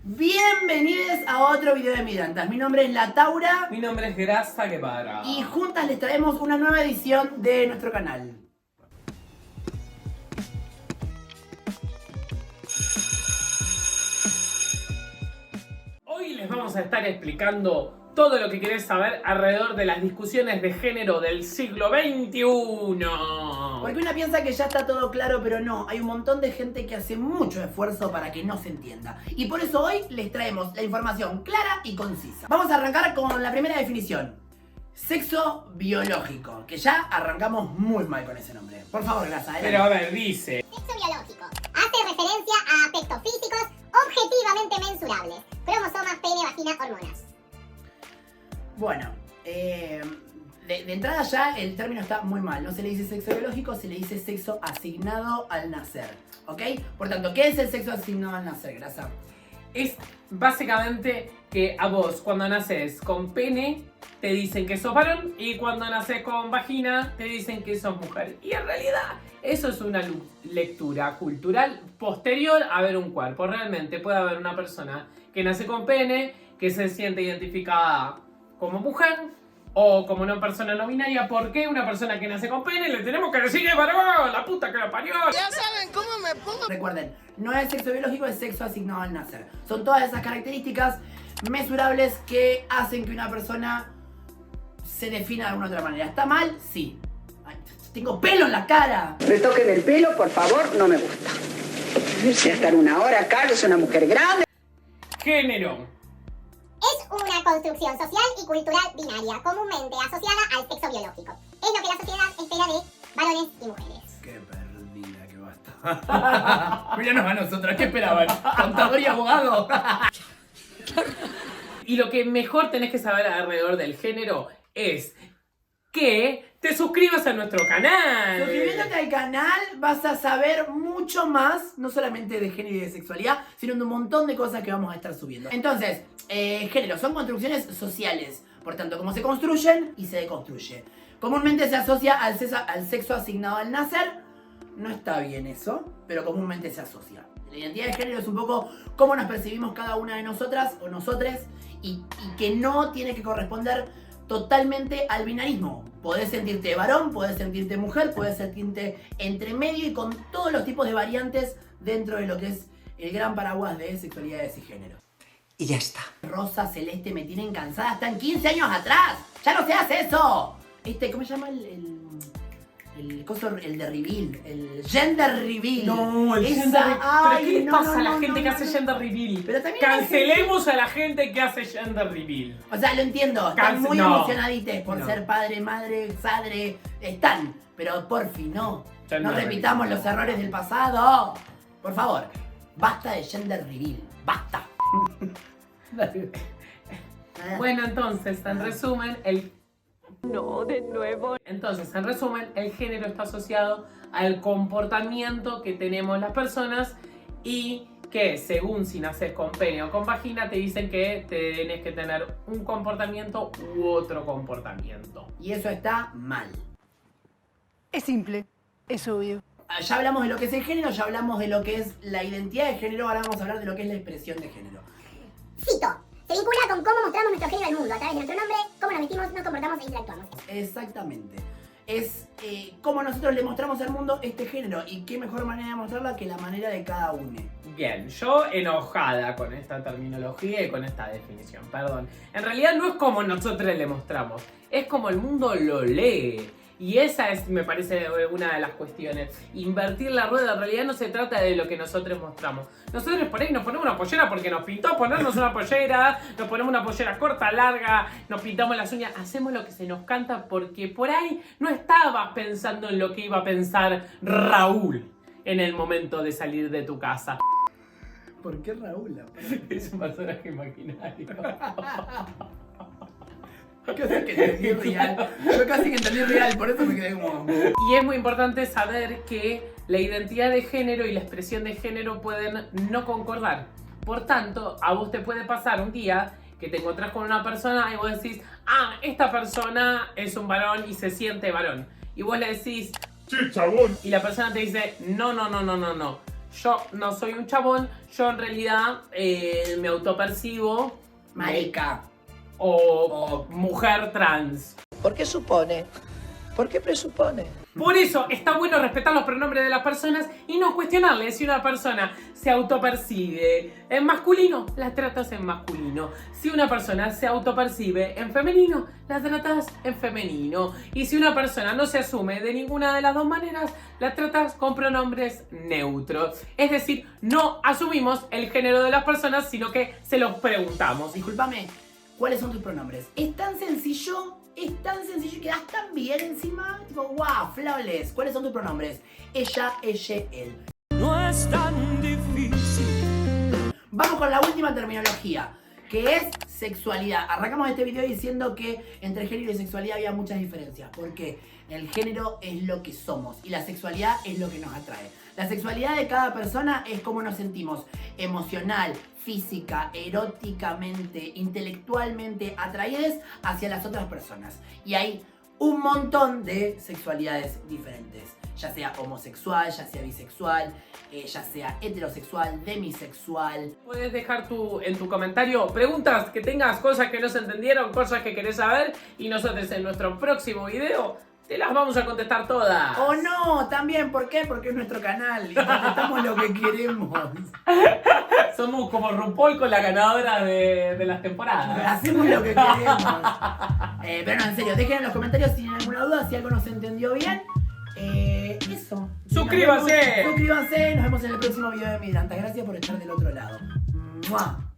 Bienvenidos a otro video de Migrantas. Mi nombre es La Taura. Mi nombre es Grasa Guevara. Y juntas les traemos una nueva edición de nuestro canal. Hoy les vamos a estar explicando todo lo que querés saber alrededor de las discusiones de género del siglo XXI. Porque una piensa que ya está todo claro, pero no. Hay un montón de gente que hace mucho esfuerzo para que no se entienda. Y por eso hoy les traemos la información clara y concisa. Vamos a arrancar con la primera definición. Sexo biológico. Que ya arrancamos muy mal con ese nombre. Por favor, Grasa, adelante. Pero a ver, dice... Sexo biológico. Hace referencia a aspectos físicos objetivamente mensurables. Cromosomas, pene, vagina, hormonas. Bueno, de entrada ya el término está muy mal. No se le dice sexo biológico, se le dice sexo asignado al nacer. ¿Ok? Por tanto, ¿qué es el sexo asignado al nacer, Grasa? Es básicamente que a vos cuando naces con pene te dicen que sos varón y cuando naces con vagina te dicen que sos mujer. Y en realidad eso es una lectura cultural posterior a ver un cuerpo. Realmente puede haber una persona que nace con pene, que se siente identificada como mujer o como una persona no binaria. ¿Por qué una persona que nace con pene le tenemos que decir que es varón? La puta que la parió. Ya saben cómo me pongo. Recuerden, no es sexo biológico, es sexo asignado al nacer. Son todas esas características mesurables que hacen que una persona se defina de alguna otra manera. ¿Está mal? Sí. Ay, tengo pelo en la cara. Me toquen el pelo, por favor, no me gusta. Si estar una hora acá, yo soy una mujer grande. Género. Es una construcción social y cultural binaria, comúnmente asociada al sexo biológico. Es lo que la sociedad espera de varones y mujeres. Qué perdida que basta. Míranos a nosotros, ¿qué esperaban? Contador y abogado. Y lo que mejor tenés que saber alrededor del género es que te suscribas a nuestro canal. Suscribiéndote al canal vas a saber mucho más, no solamente de género y de sexualidad, sino de un montón de cosas que vamos a estar subiendo. Entonces, género, son construcciones sociales. Por tanto, como se construyen y se deconstruye. Comúnmente se asocia al sexo asignado al nacer. No está bien eso, pero comúnmente se asocia. La identidad de género es un poco cómo nos percibimos cada una de nosotras o nosotres y que no tiene que corresponder totalmente al binarismo. Podés sentirte varón, podés sentirte mujer, podés sentirte entre medio y con todos los tipos de variantes dentro de lo que es el gran paraguas de sexualidades y géneros. Y ya está. Rosa, celeste, me tienen cansada, están 15 años atrás. ¡Ya no se hace eso! ¿Cómo se llama el de reveal? El gender reveal. No, el Esa- gender reveal. ¿Pero ay, qué le no, pasa no, a la no, gente no, que hace no. gender reveal? Pero también hay Cancelemos a la gente que hace gender reveal. O sea, lo entiendo, están muy No. emocionadites por No. ser padre, madre, sadre, están, pero por fin no. Ya No no. repitamos los errores del pasado. Por favor, basta de gender reveal, basta. Bueno, entonces, en resumen, el género está asociado al comportamiento que tenemos las personas y que según si naces con pene o con vagina te dicen que tenés que tener un comportamiento u otro comportamiento. Y eso está mal. Es simple, es obvio. Ya hablamos de lo que es el género, ya hablamos de lo que es la identidad de género, ahora vamos a hablar de lo que es la expresión de género. Cito. Se vincula con cómo mostramos nuestro género al mundo, a través de nuestro nombre, cómo nos vestimos, nos comportamos e interactuamos. Exactamente. Es como nosotros le mostramos al mundo este género y qué mejor manera de mostrarla que la manera de cada uno. Bien, yo enojada con esta terminología y con esta definición, perdón. En realidad no es como nosotros le mostramos, es como el mundo lo lee. Y esa es, me parece, una de las cuestiones. Invertir la rueda, en realidad no se trata de lo que nosotros mostramos. Nosotros por ahí nos ponemos una pollera porque nos pintó ponernos una pollera, nos ponemos una pollera corta, larga, nos pintamos las uñas, hacemos lo que se nos canta porque por ahí no estabas pensando en lo que iba a pensar Raúl en el momento de salir de tu casa. ¿Por qué Raúl? Es un personaje imaginario. Yo casi que entendí real. Yo casi que entendí real, por eso me quedé como... Y es muy importante saber que la identidad de género y la expresión de género pueden no concordar. Por tanto, a vos te puede pasar un día que te encontrás con una persona y vos decís, ah, esta persona es un varón y se siente varón. Y vos le decís, Sí, chabón. y la persona te dice, no, yo no soy un chabón, yo en realidad me autopercibo Marica. o mujer trans. ¿Por qué supone? ¿Por qué presupone? Por eso está bueno respetar los pronombres de las personas y no cuestionarles. Si una persona se autopercibe en masculino, la tratas en masculino. Si una persona se autopercibe en femenino, la tratas en femenino. Y si una persona no se asume de ninguna de las dos maneras, la tratas con pronombres neutros. Es decir, no asumimos el género de las personas, sino que se los preguntamos. Discúlpame, ¿cuáles son tus pronombres? Es tan sencillo y quedas tan bien encima. Tipo, wow, flawless. ¿Cuáles son tus pronombres? Ella, él. No es tan difícil. Vamos con la última terminología, que es sexualidad. Arrancamos este video diciendo que entre género y sexualidad había muchas diferencias, porque el género es lo que somos y la sexualidad es lo que nos atrae. La sexualidad de cada persona es cómo nos sentimos emocional, física, eróticamente, intelectualmente atraídos hacia las otras personas. Y hay un montón de sexualidades diferentes, ya sea homosexual, ya sea bisexual, ya sea heterosexual, demisexual. Puedes dejar en tu comentario preguntas que tengas, cosas que no se entendieron, cosas que querés saber, y nosotros en nuestro próximo video te las vamos a contestar todas. O no, también, ¿por qué? Porque es nuestro canal y contestamos lo que queremos. Somos como RuPaul con la ganadora de las temporadas. Hacemos lo que queremos. Pero no, en serio, dejen en los comentarios si tienen alguna duda, si algo no se entendió bien. Eso. ¡Suscríbanse! Suscríbanse, nos vemos en el próximo video de Migrantes. Gracias por estar del otro lado. ¡Mua!